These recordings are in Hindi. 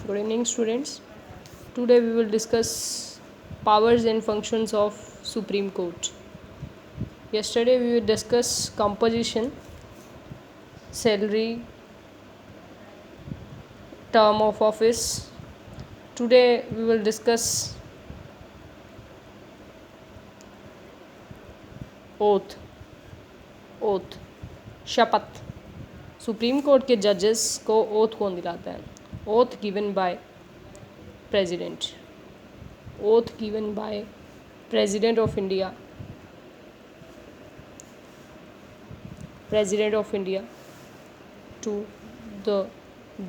Good evening, students. Today we will discuss powers and functions of Supreme Court. Yesterday we will discuss composition, salary, term of office. Today we will discuss oath, शपथ. सुप्रीम कोर्ट के जजेस को ओथ कौन दिलाता है? Oath given by president. Oath given by president of India. President of India to the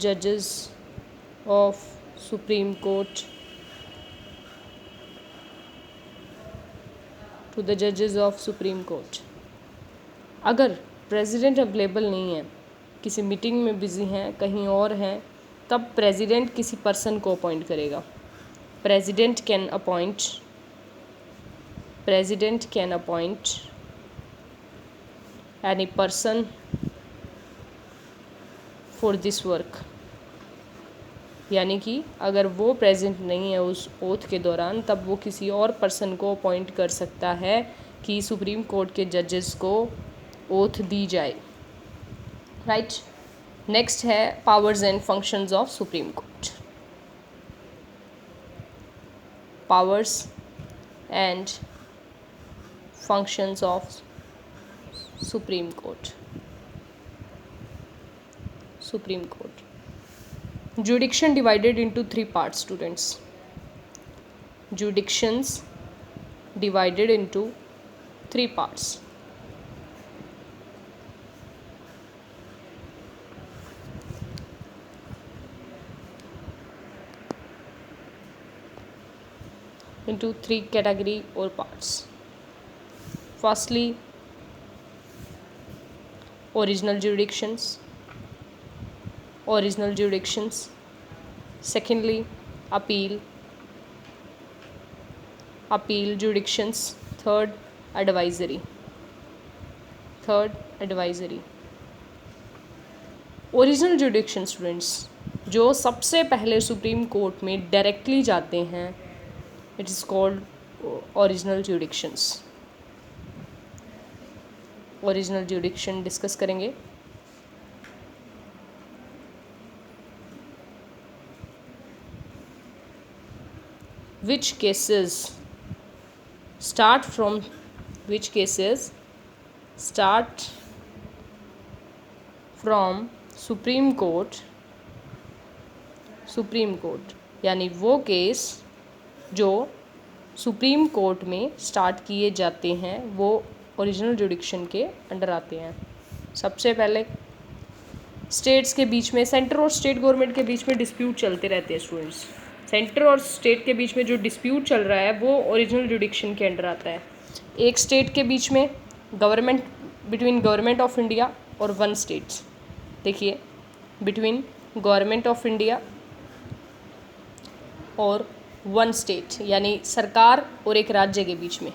जजेस of supreme court. To the जजेस ऑफ सुप्रीम कोर्ट. अगर प्रेसिडेंट अवेलेबल नहीं है, किसी मीटिंग में बिजी हैं, कहीं और हैं, तब प्रेसिडेंट किसी पर्सन को अपॉइंट करेगा. President can appoint any person for this work. यानी कि अगर वो प्रेजेंट नहीं है उस ओथ के दौरान, तब वो किसी और पर्सन को अपॉइंट कर सकता है कि सुप्रीम कोर्ट के जजेस को ओथ दी जाए. राइट. नेक्स्ट है powers and functions of supreme court. Powers and functions of supreme court. Supreme court. Jurisdiction divided into three parts, students. Jurisdictions divided into three parts. Into three category or parts. Firstly, original jurisdictions. Secondly, appeal jurisdictions. Third, advisory. Original jurisdiction students, जो सबसे पहले सुप्रीम कोर्ट में डायरेक्टली जाते हैं, it is called original jurisdictions. Original jurisdiction discuss करेंगे. Which cases start from supreme court. यानी वो केस जो सुप्रीम कोर्ट में स्टार्ट किए जाते हैं वो ओरिजिनल जुडिक्शन के अंडर आते हैं. सबसे पहले स्टेट्स के बीच में, सेंटर और स्टेट गवर्नमेंट के बीच में डिस्प्यूट चलते रहते हैं स्टूडेंट्स. सेंटर और स्टेट के बीच में जो डिस्प्यूट चल रहा है वो ओरिजिनल जुडिक्शन के अंडर आता है. एक स्टेट के बीच में बिटवीन गवर्नमेंट ऑफ इंडिया और वन स्टेट्स. देखिए, बिटवीन गवर्नमेंट ऑफ इंडिया और वन स्टेट, यानी सरकार और एक राज्य के बीच में.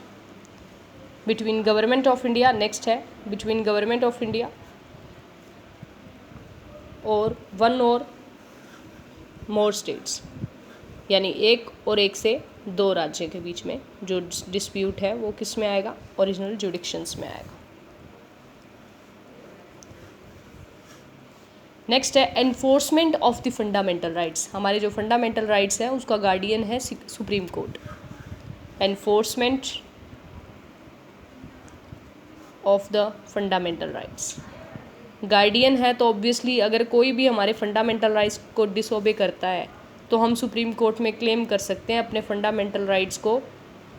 Between government of India. Next है बिटवीन गवर्नमेंट ऑफ इंडिया और वन और मोर स्टेट्स, यानी एक और एक से दो राज्य के बीच में जो डिस्प्यूट है वो किस में आएगा? ओरिजिनल जुडिक्शंस में आएगा. नेक्स्ट है enforcement of the fundamental rights. हमारे जो फंडामेंटल राइट्स हैं उसका गार्डियन है supreme court. Enforcement of the fundamental rights. Guardian है तो ऑब्वियसली अगर कोई भी हमारे फंडामेंटल राइट्स को डिसओबे करता है तो हम सुप्रीम कोर्ट में क्लेम कर सकते हैं अपने फंडामेंटल राइट्स को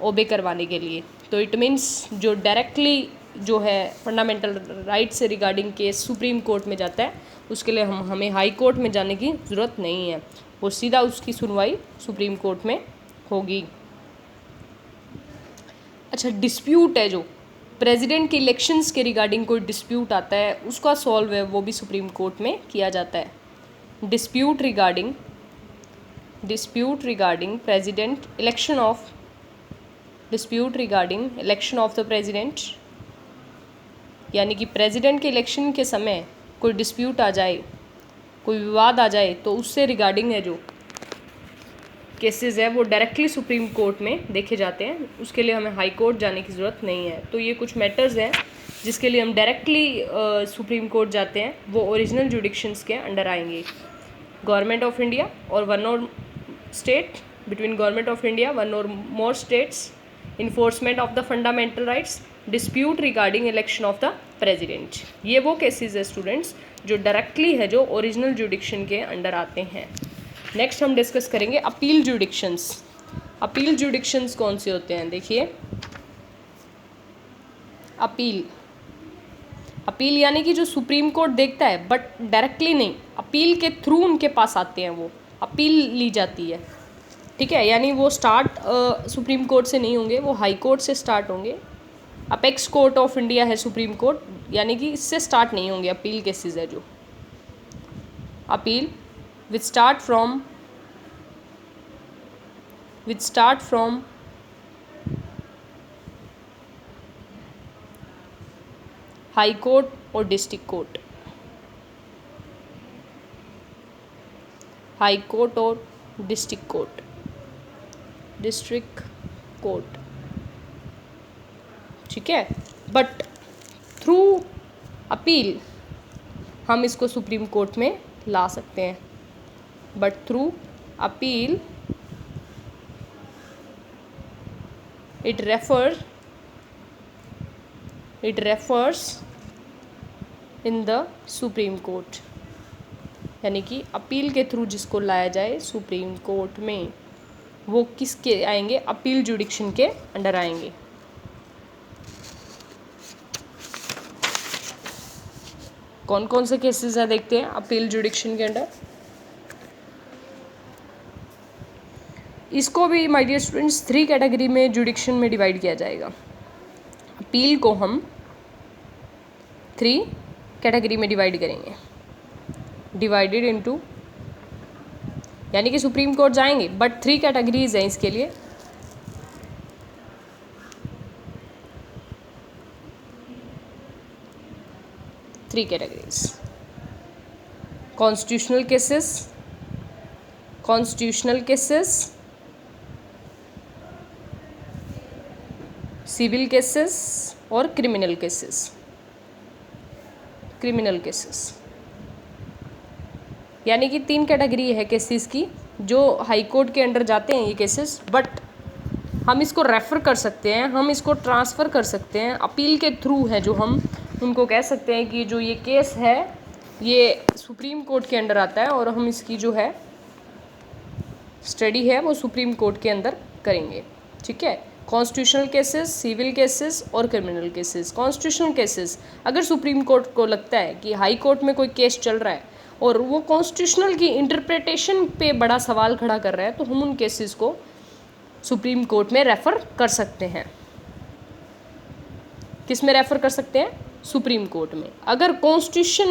ओबे करवाने के लिए. तो इट मीन्स जो डायरेक्टली जो है फंडामेंटल राइट्स से रिगार्डिंग केस सुप्रीम कोर्ट में जाता है, उसके लिए हमें हाई कोर्ट में जाने की ज़रूरत नहीं है, वो सीधा उसकी सुनवाई सुप्रीम कोर्ट में होगी. अच्छा, डिस्प्यूट है जो प्रेसिडेंट के इलेक्शंस के रिगार्डिंग कोई डिस्प्यूट आता है, उसका सॉल्व है वो भी सुप्रीम कोर्ट में किया जाता है. Dispute regarding president election of the president. यानी कि प्रेसिडेंट के इलेक्शन के समय कोई डिस्प्यूट आ जाए, कोई विवाद आ जाए, तो उससे रिगार्डिंग है जो केसेस है वो डायरेक्टली सुप्रीम कोर्ट में देखे जाते हैं, उसके लिए हमें हाई कोर्ट जाने की ज़रूरत नहीं है। तो ये कुछ मैटर्स हैं जिसके लिए हम डायरेक्टली सुप्रीम कोर्ट जाते हैं, वो ओरिजिनल जुडिक्शंस के अंडर आएंगे। गवर्नमेंट ऑफ इंडिया और वन और state, between government of India one और more states, enforcement of the fundamental rights, dispute regarding election of the president. ये वो केसेस है स्टूडेंट्स जो डायरेक्टली है, जो ओरिजिनल जुडिक्शन के अंडर आते हैं। नेक्स्ट हम डिस्कस करेंगे अपील जुडिक्शंस। अपील जुडिक्शंस कौन से होते हैं? देखिए, अपील यानी कि जो सुप्रीम कोर्ट देखता है बट डायरेक्टली नहीं, अपील के थ्रू उनके पास आते हैं, वो अपील ली जाती है। ठीक है, यानी वो स्टार्ट सुप्रीम कोर्ट से नहीं होंगे, वो हाई कोर्ट से स्टार्ट होंगे। अपेक्स कोर्ट ऑफ इंडिया है सुप्रीम कोर्ट, यानी कि इससे स्टार्ट नहीं होंगे अपील केसेस है जो। Appeal which start from high court और डिस्ट्रिक्ट कोर्ट, हाई कोर्ट और डिस्ट्रिक्ट कोर्ट। ठीक है, बट थ्रू अपील हम इसको सुप्रीम कोर्ट में ला सकते हैं, but through appeal it refers in the supreme court. यानी कि अपील के थ्रू जिसको लाया जाए सुप्रीम कोर्ट में, वो किसके आएंगे? अपील जुडिक्शन के अंडर आएंगे। कौन कौन से केसेस हैं देखते हैं अपील जुडिक्शन के अंडर। इसको भी माय डियर स्टूडेंट्स 3 कैटेगरी में जुडिक्शन में डिवाइड किया जाएगा। अपील को हम 3 कैटेगरी में डिवाइड करेंगे, डिवाइडेड इनटू, यानी कि सुप्रीम कोर्ट जाएंगे बट 3 कैटेगरीज हैं इसके लिए। कॉन्स्टिट्यूशनल केसेस, सिविल केसेस और क्रिमिनल केसेस। यानी कि 3 कैटेगरी है केसेस की, जो हाई कोर्ट के अंडर जाते हैं ये केसेस, बट हम इसको रेफ़र कर सकते हैं, हम इसको ट्रांसफ़र कर सकते हैं, अपील के थ्रू है जो हम उनको कह सकते हैं कि जो ये केस है ये सुप्रीम कोर्ट के अंडर आता है और हम इसकी जो है स्टडी है वो सुप्रीम कोर्ट के अंदर करेंगे। ठीक है, कॉन्स्टिट्यूशनल केसेस, सिविल केसेस और क्रिमिनल केसेस। कॉन्स्टिट्यूशनल केसेस, अगर सुप्रीम कोर्ट को लगता है कि हाई कोर्ट में कोई केस चल रहा है और वो कॉन्स्टिट्यूशनल की इंटरप्रिटेशन पे बड़ा सवाल खड़ा कर रहा है, तो हम उन केसेस को सुप्रीम कोर्ट में रेफ़र कर सकते हैं। किस में रेफ़र कर सकते हैं? सुप्रीम कोर्ट में। अगर कॉन्स्टिट्यूशन